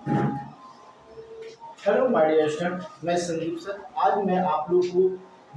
Hello my dear student, मैं Sandeep sir. आज मैं आप लोग को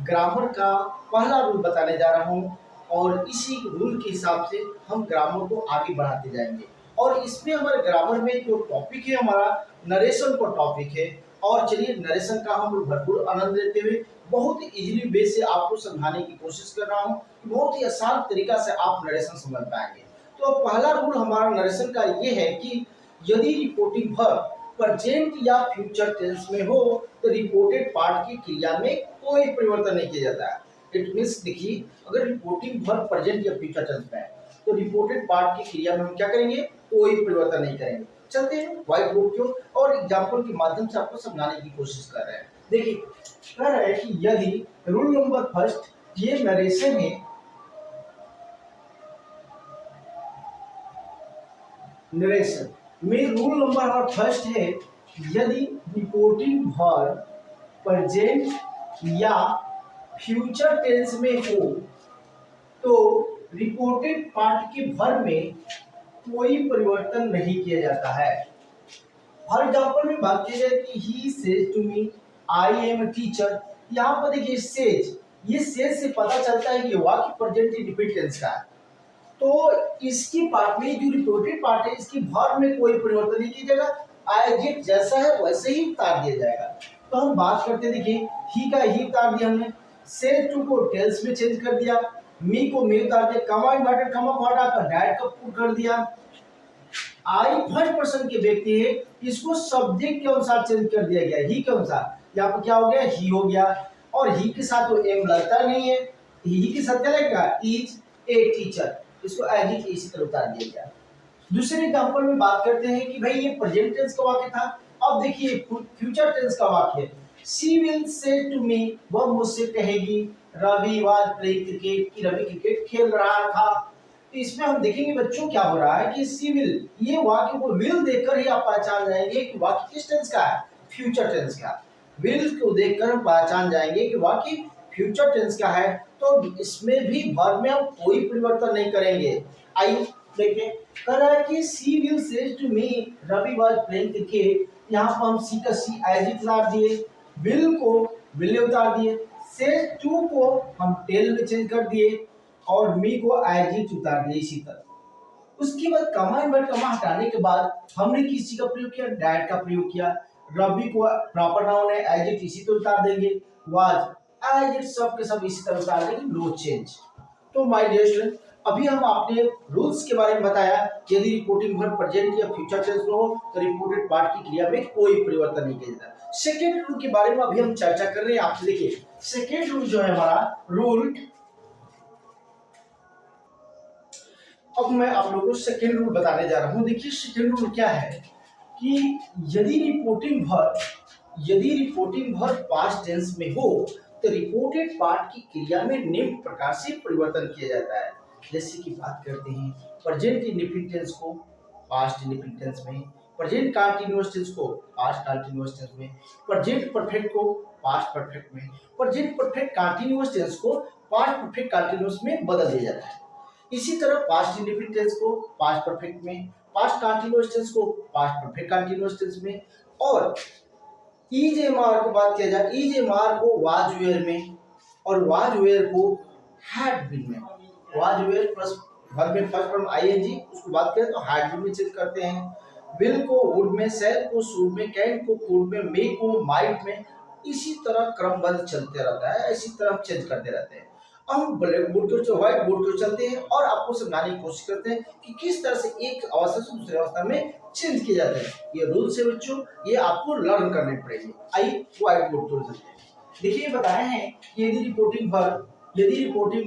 ग्रामर का पहला रूल बताने जा रहा हूँ और इसी रूल के हिसाब से हम ग्रामर को आगे बढ़ाते जाएंगे। और इसमें हमारे ग्रामर में जो टॉपिक है हमारा नरेशन पर टॉपिक है। और चलिए नरेशन का हम लोग भरपूर आनंद लेते हुए बहुत ही इजीली वे से आपको समझाने की कोशिश कर रहा हूँ। बहुत ही आसान तरीका से आप नरेशन समझ पाएंगे। तो पहला रूल हमारा नरेशन का ये है कि यदि रिपोर्टिंग वर्ब प्रेजेंट या फ्यूचर टेंस में हो तो रिपोर्टेड पार्ट की क्रिया में कोई परिवर्तन नहीं किया जाता है। इट मीन्स देखिए, अगर रिपोर्टिंग वर्ब प्रेजेंट या फ्यूचर टेंस में है तो रिपोर्टेड पार्ट की क्रिया में हम क्या करेंगे? कोई परिवर्तन नहीं करेंगे। चलते हैं व्हाइट बोर्ड की ओर और एग्जाम्पल के माध्यम से आपको समझाने की कोशिश कर रहे हैं। देखिए, कह रहा है कि यदि रूल नंबर फर्स्ट, ये नरेशन है, नरेशन में रूल नंबर हमारा फर्स्ट है, यदि रिपोर्टिंग वर्ब प्रेजेंट या फ्यूचर टेंस में हो तो रिपोर्टेड पार्ट के वर्ब में कोई परिवर्तन नहीं किया जाता है। फॉर एग्जाम्पल में बात की जाए कि he says to me I am teacher. यहाँ पर देखिए सेज, ये सेज से पता चलता है कि वाक्य प्रेजेंट इंडिफिनिट टेंस का है। तो इसकी पार्ट में जो रिपोर्टेड पार्ट है इसकी वर्ब में कोई परिवर्तन नहीं किया जाएगा। एज इट जैसा है वैसे ही उतार दिया जाएगा। तो हम बात करते हैं, देखिए ही का ही उतार दिया हमने, से टू को टेल्स में चेंज कर दिया, मी को मे उतार दिया, कमा इन्वर्टेड कमा को हटाकर डैड का पुट कर दिया। आई फर्स्ट पर्सन के व्यक्ति है, इसको सब्जेक्ट के अनुसार चेंज कर दिया गया, ही के अनुसार। यहाँ पर क्या हो गया? ही हो गया। और ही के साथ तो एम लगता नहीं है, ही के साथ क्या लगेगा? Is a teacher. इसको एज इट इसी तरह उतार दिया गया। दूसरे एग्जांपल में बात करते हैं कि भाई ये प्रेजेंट टेंस का वाक्य था। अब देखिए फ्यूचर टेंस का वाक्य है। She will say to me, वह मुझसे कहेगी रवि वाज प्लेइंग क्रिकेट, कि रवि क्रिकेट खेल रहा था। तो इसमें हम देखेंगे बच्चों क्या हो रहा है कि शी विल, ये वाक्य को विल देखकर ही आप पहचान जाएंगे कि वाक्य किस टेंस का है? फ्यूचर टेंस का। विल को देखकर हम पहचान जाएंगे कि वाक्य फ्यूचर टेंस का है। तो इसमें भी वर्ब में हम कोई परिवर्तन नहीं करेंगे। आइए देखिए, कह रहा है कि she will says to me Ravi was playing cricket. यहाँ पर हम सी का सी एज इट उतार दिए, विल को विल उतार दिए, सेज टू को हम टेल में चेंज कर दिए और मी को एज इट उतार दिए इसी तरह। उसके बाद कमा इन्वर्ट कमा हटाने के बाद हमने किसी का प्रयोग किया? डैड का प्रयोग किया। रवि को प्रॉपर नाउन है, एज इट इसी तरह उतार देंगे, वाज एज इट सब के सब इसी तरह उतार देंगे, नो चेंज। तो माय डियर स्टूडेंट, अभी हम आपने रूल्स के बारे में बताया कि यदि रिपोर्टिंग वर्ब प्रेजेंट या फ्यूचर टेंस में हो तो रिपोर्टेड पार्ट की क्रिया में कोई परिवर्तन नहीं किया जाता। सेकेंड रूल के बारे में अभी हम चर्चा कर रहे हैं आपसे। देखिए सेकेंड रूल जो है हमारा रूल, अब मैं आप लोगों को सेकेंड रूल बताने जा रहा हूं। देखिए सेकेंड रूल क्या है कि यदि रिपोर्टिंग वर्ब पास्ट टेंस में हो तो रिपोर्टेड पार्ट की क्रिया में निम्न प्रकार से परिवर्तन किया जाता है। जैसे कि बात करते हैं प्रेजेंट इंडेफिनिट टेंस को पास्ट इंडेफिनिट टेंस में, प्रेजेंट कंटीन्यूअस टेंस को पास्ट कंटीन्यूअस टेंस में, प्रेजेंट परफेक्ट को पास्ट परफेक्ट में, प्रेजेंट परफेक्ट कंटीन्यूअस टेंस को पास्ट परफेक्ट कंटीन्यूअस में बदल दिया जाता है। इसी तरह पास्ट इंडेफिनिट टेंस को पास्ट परफेक्ट में, पास्ट कंटीन्यूअस टेंस को पास्ट परफेक्ट कंटीन्यूअस टेंस में, और ईज एम आर को बात किया जाए, ईज एम आर को वाज वेयर में और वाज वेयर को हैड बीन में। वाज वेयर प्लस वर्ब में फर्स्ट फॉर्म आईएनजी, उसको बात करें तो हैड बीन में चेंज करते हैं। विल को वुड में, सेल को शुड में, कैन को कुड में, मे को माइट में। इसी तरह क्रमबद्ध चलते रहता है, इसी तरह हम चेंज करते रहते हैं। हम ब्लैक बोर्ड के व्हाइट बोर्ड के चलते हैं और आपको समझाने की कोशिश करते हैं कि किस तरह से एक अवस्था से दूसरी अवस्था में चेंज किए जाते हैं। ये रूल्स है बच्चों, ये आपको लर्न करने पड़ेंगे। आइए व्हाइट बोर्ड पर चलते हैं। देखिए बताए हैं कि यदि रिपोर्टिंग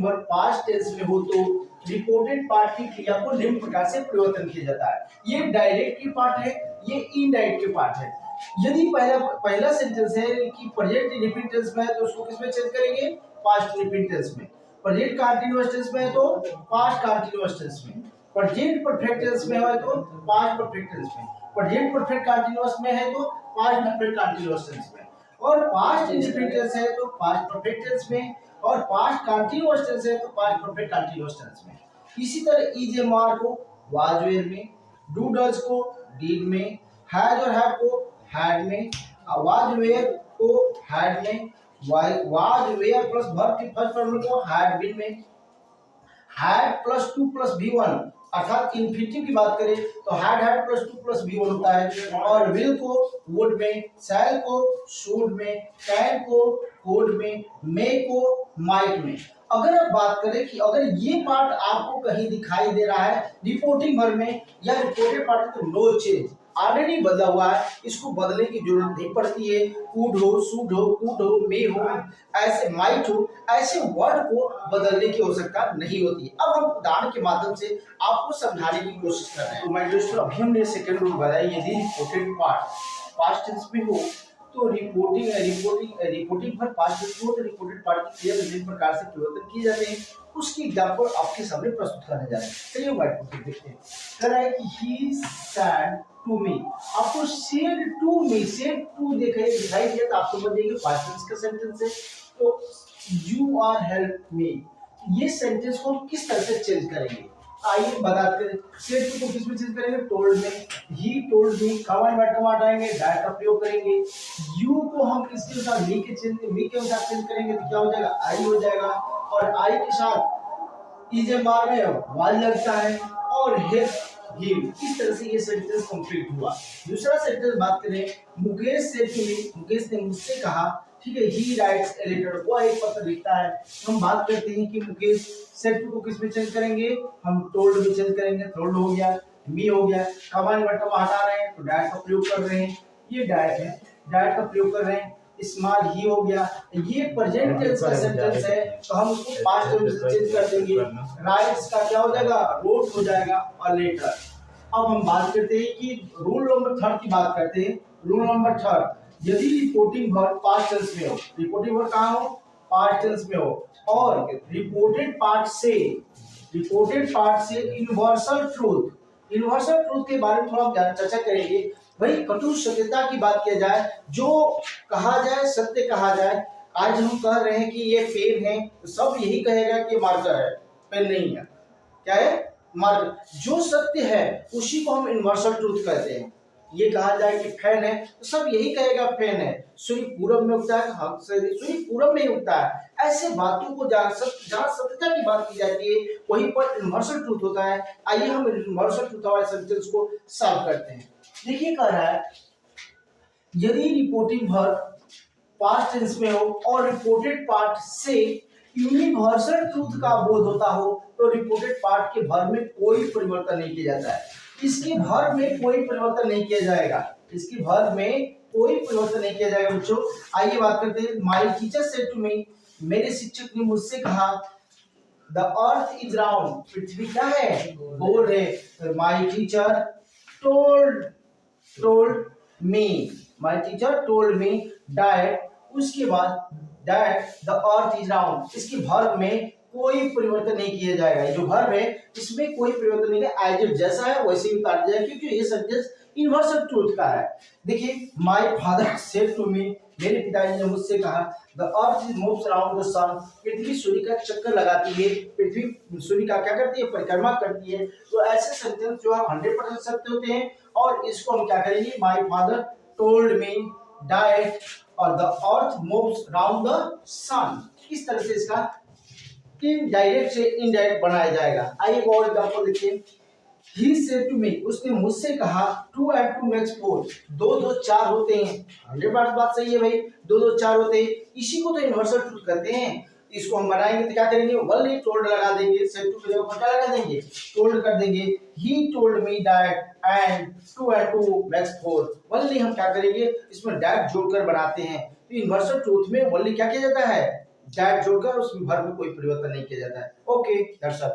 वर्ब पास्ट टेंस में हो तो रिपोर्टेड पार्ट की क्रिया को निम्न प्रकार से परिवर्तन किया जाता है। ये डायरेक्ट की पार्ट है, ये इनडायरेक्ट की पार्ट है। यदि पहला सेंटेंस है कि प्रेजेंट इंडेफिनिट टेंस में है तो उसको किसमें चेंज करेंगे? पास्ट इंडेफिनिट टेंस में। प्रेजेंट कंटीन्यूअस टेंस में है तो पास्ट कंटीन्यूअस टेंस में। प्रेजेंट परफेक्ट टेंस में है तो पास्ट परफेक्ट टेंस में। प्रेजेंट परफेक्ट कंटीन्यूअस में है तो पास्ट परफेक्ट कंटीन्यूअस टेंस में। और पास्ट इंडेफिनिट टेंस है तो पास्ट परफेक्ट टेंस में, और पास्ट कंटीन्यूअस टेंस है तो पास्ट परफेक्ट कंटीन्यूअस टेंस में। इसी तरह इज एम आर को वाज वेयर में, डू डज को डीड में, हैज और हैव को हैड में, वाज वेयर को हैड में, वाज वेयर प्लस वर्ब की फर्स्ट फॉर्म को हैड बीन में, had plus to plus B one अर्थात इन्फिनिटिव की बात करें तो had plus to plus B one होता है, और विल को वुड में, शैल को शुड में, कैन को कोड में, मे को माइट में। अगर आप बात करें कि अगर ये पार्ट आपको कहीं दिखाई दे रहा है रिपोर्टिंग वर्ब में या रिपोर्टेड पार्ट तो नो चेंज, ऑलरेडी बदला हुआ है, इसको बदलने की जरूरत नहीं पड़ती है। कुड हो, शुड हो, कुड हो, मे हो, ऐसे माइट हो, ऐसे वर्ड को बदलने की आवश्यकता नहीं होती है। अब हम उदाहरण के माध्यम से आपको समझाने की कोशिश कर रहे हैं। तो माय दोस्तों, अभी हमने सेकंड रूल बताया, यदि रिपोर्टेड पार्ट पास्ट टेंस में हो तो रिपोर्टिंग पर पास्ट टेंस हो तो रिपोर्टेड पार्ट की क्रिया विभिन्न प्रकार से परिवर्तन किए जाते हैं। उसकी एग्जांपल आपके सामने प्रस्तुत करने जा रहे हैं। चलिए व्हाइट बोर्ड पर देखते हैं। कह रहा है कि ही सेड टू मी, आपको said to me, said to दिखाई दिया तो आपको समझिए पास्ट टेंस का सेंटेंस है। तो यू आर हेल्प मी, ये सेंटेंस को हम किस तरह से चेंज करेंगे आइए बताते हैं। सेड टू को किस में चेंज करेंगे, told me, he told me, command word कम हटाएंगे, दैट का प्रयोग करेंगे। यू को हम किसके साथ, मी के साथ चेंज करेंगे तो क्या हो जाएगा, आई हो जाएगा, और आई के साथ इज एम आर में वाज लगता है, और हेल्प हिम। इस तरह से ये सेंटेंस कंप्लीट हुआ। दूसरा सेंटेंस बात करें, मुकेश से टू मी, मुकेश ने मुझसे कहा, ठीक है, ही राइट्स ए लेटर, वो एक पत्र लिखता है। हम बात करते हैं कि मुकेश सेड टू को किस में चेंज करेंगे, हम टोल्ड में चेंज करेंगे, टोल्ड हो गया, मी हो गया, कमांड वर्ड को हटा रहे हैं तो डैट का प्रयोग कर रहे हैं, ये डैट है, डैट का प्रयोग कर रहे हैं। स्मॉल ही हो गया, ये प्रेजेंट टेंस का सेंटेंस है तो हम उसको पास्ट टेंस में चेंज कर देंगे। राइट्स का क्या हो जाएगा, रोट हो जाएगा, और लेटर। अब हम बात करते हैं कि रूल नंबर 3 की बात करते हैं। रूल नंबर 3, यदि रिपोर्टिंग वर्ब पास्ट टेंस में हो, रिपोर्टिंग वर्ब कहाँ हो, पास्ट टेंस में हो, और रिपोर्टेड पार्ट से यूनिवर्सल ट्रूथ के बारे में थोड़ा हम चर्चा करेंगे। भाई कटु सत्यता की बात किया जाए, जो कहा जाए सत्य कहा जाए। आज हम कह रहे हैं कि ये पेन है तो सब यही कहेगा कि मार्कर है, पेन नहीं है, क्या है, मार्कर। जो सत्य है उसी को हम यूनिवर्सल ट्रूथ कहते हैं। ये कहा जाए कि फैन है तो सब यही कहेगा फैन है। सूर्य पूरब में उगता है, हम सूर्य पूरब में उगता है। ऐसे बातों को जहाँ सत्यता की बात की जाती है वहीं पर यूनिवर्सल ट्रूथ होता है। आइए हम यूनिवर्सल ट्रूथ वाले सेंटेंस को सॉल्व करते हैं। देखिए कह रहा है, यदि रिपोर्टिंग वर्ब पास्ट टेंस में हो और रिपोर्टेड पार्ट से यूनिवर्सल ट्रूथ का बोध होता हो तो रिपोर्टेड पार्ट के वर्ब में कोई परिवर्तन नहीं किया जाता है। इसके वर्ब में कोई परिवर्तन नहीं किया जाएगा, इसके वर्ब में कोई परिवर्तन नहीं किया जाएगा। बच्चों आइए बात करते हैं। My teacher said to me, मेरे शिक्षक ने मुझसे कहा, द अर्थ इज राउंड, पृथ्वी क्या है, गोल है। My teacher told me, my teacher told me that, उसके बाद that the earth is round, इसके वर्ब में कोई परिवर्तन नहीं किया जाएगा। जो वर्ब है इसमें कोई परिवर्तन नहीं है, एज इट जैसा है वैसे ही उतार जाएगा, क्योंकि ये सेंटेंस यूनिवर्सल ट्रूथ का है। देखिए, my father said to me, मेरे पिताजी ने मुझसे कहा, the earth is moves around the sun, पृथ्वी सूर्य का चक्कर लगाती है, पृथ्वी सूर्य का क्या करती है, परिक्रमा करती है। तो ऐसे सेंटेंस जो है 100% सत्य होते हैं, और इसको हम क्या करेंगे, my father told me that, और the earth moves around the sun. इस तरह से इसका डायरेक्ट से इनडायरेक्ट बनाया जाएगा। आइए और एग्जांपल देखिए। He said to me, उसने मुझसे कहा, 2 and 2 makes 4, 2 2 4 होते हैं। 100% बात सही है भाई, 2 2 4 होते हैं। इसी को तो यूनिवर्सल ट्रूथ कहते हैं। इसको हम बनाएंगे तो क्या करेंगे, वनली टोल्ड लगा देंगे, सेड टू की जगह पर क्या लगा देंगे, टोल्ड कर देंगे। He told me that and 2 and 2 makes 4, only हम क्या करेंगे, इसमें दैट जोड़कर बनाते हैं। तो यूनिवर्सल ट्रूथ में वनली क्या किया जाता है, दैट जोड़कर, उसमें वर्ब में कोई परिवर्तन नहीं किया जाता है। Okay, that's all.